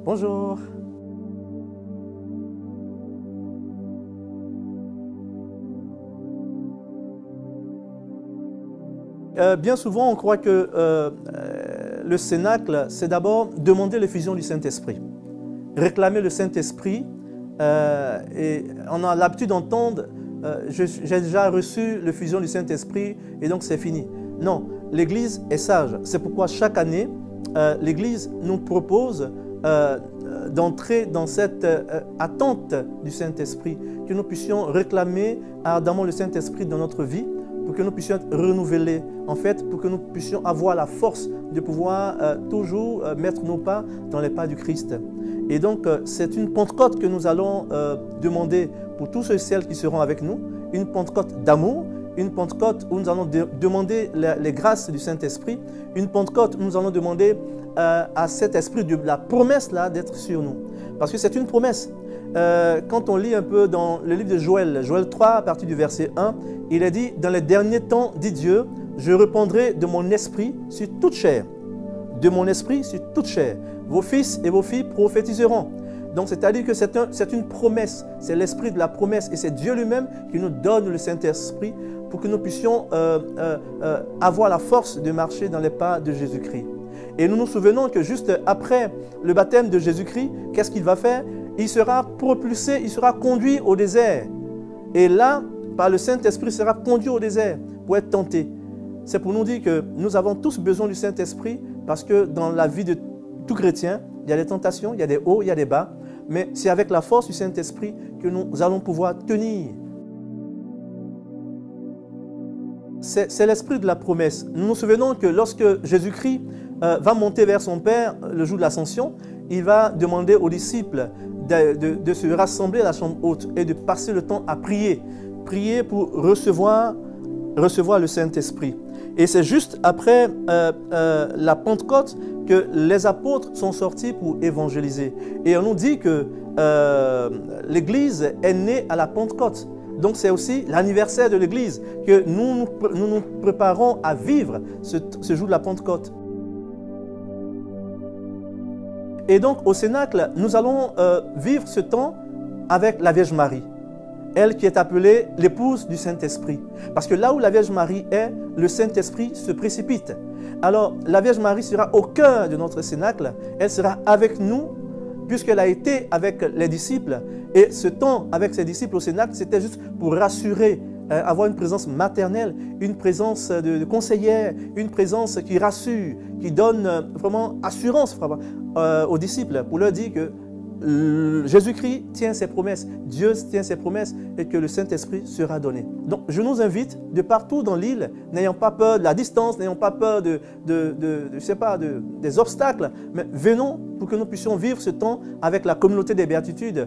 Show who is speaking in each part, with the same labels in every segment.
Speaker 1: Bonjour. Bien souvent, on croit que le Cénacle, c'est d'abord demander l'effusion du Saint-Esprit. Réclamer le Saint-Esprit, et on a l'habitude d'entendre j'ai déjà reçu l'effusion du Saint-Esprit et donc c'est fini. Non, l'Église est sage. C'est pourquoi chaque année, l'Église nous propose d'entrer dans cette attente du Saint-Esprit, que nous puissions réclamer ardemment le Saint-Esprit dans notre vie, pour que nous puissions être renouvelés, en fait, pour que nous puissions avoir la force de pouvoir toujours mettre nos pas dans les pas du Christ. Et donc, c'est une Pentecôte que nous allons demander pour tous ceux et celles qui seront avec nous, une Pentecôte d'amour, une Pentecôte où nous allons demander les grâces du Saint-Esprit, une Pentecôte où nous allons demander à cet esprit de la promesse-là d'être sur nous. Parce que c'est une promesse. Quand on lit un peu dans le livre de Joël, Joël 3, à partir du verset 1, il est dit « Dans les derniers temps, dit Dieu, je répandrai de mon esprit sur toute chair. De mon esprit sur toute chair. Vos fils et vos filles prophétiseront. » Donc, c'est-à-dire que c'est une promesse. C'est l'esprit de la promesse. Et c'est Dieu lui-même qui nous donne le Saint-Esprit pour que nous puissions avoir la force de marcher dans les pas de Jésus-Christ. Et nous nous souvenons que juste après le baptême de Jésus-Christ, qu'est-ce qu'il va faire? Il sera propulsé, il sera conduit au désert. Et là, par le Saint-Esprit, il sera conduit au désert pour être tenté. C'est pour nous dire que nous avons tous besoin du Saint-Esprit parce que dans la vie de tout chrétien, il y a des tentations, il y a des hauts, il y a des bas. Mais c'est avec la force du Saint-Esprit que nous allons pouvoir tenir. C'est l'esprit de la promesse. Nous nous souvenons que lorsque Jésus-Christ va monter vers son Père le jour de l'Ascension, il va demander aux disciples de se rassembler à la chambre haute et de passer le temps à prier. Prier pour recevoir le Saint-Esprit. Et c'est juste après la Pentecôte que les apôtres sont sortis pour évangéliser. Et on nous dit que l'Église est née à la Pentecôte. Donc c'est aussi l'anniversaire de l'Église que nous préparons à vivre ce jour de la Pentecôte. Et donc au Cénacle, nous allons vivre ce temps avec la Vierge Marie. Elle qui est appelée l'épouse du Saint-Esprit. Parce que là où la Vierge Marie est, le Saint-Esprit se précipite. Alors la Vierge Marie sera au cœur de notre Cénacle. Elle sera avec nous puisqu'elle a été avec les disciples. Et ce temps avec ses disciples au Cénacle, c'était juste pour rassurer, avoir une présence maternelle, une présence de conseillère, une présence qui rassure, qui donne vraiment assurance aux disciples pour leur dire que Jésus-Christ tient ses promesses, Dieu tient ses promesses et que le Saint-Esprit sera donné. Donc je nous invite de partout dans l'île, n'ayant pas peur de la distance, n'ayant pas peur des obstacles, mais venons pour que nous puissions vivre ce temps avec la communauté des béatitudes,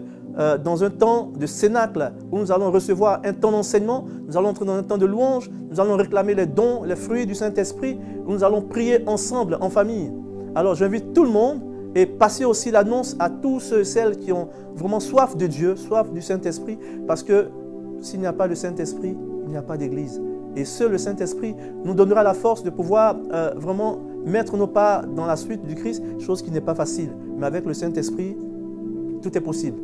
Speaker 1: dans un temps de cénacle où nous allons recevoir un temps d'enseignement, nous allons entrer dans un temps de louange, nous allons réclamer les dons, les fruits du Saint-Esprit, où nous allons prier ensemble, en famille. Alors j'invite tout le monde et passer aussi l'annonce à tous ceux et celles qui ont vraiment soif de Dieu, soif du Saint-Esprit, parce que s'il n'y a pas de Saint-Esprit, il n'y a pas d'Église. Et seul le Saint-Esprit nous donnera la force de pouvoir vraiment mettre nos pas dans la suite du Christ, chose qui n'est pas facile. Mais avec le Saint-Esprit, tout est possible.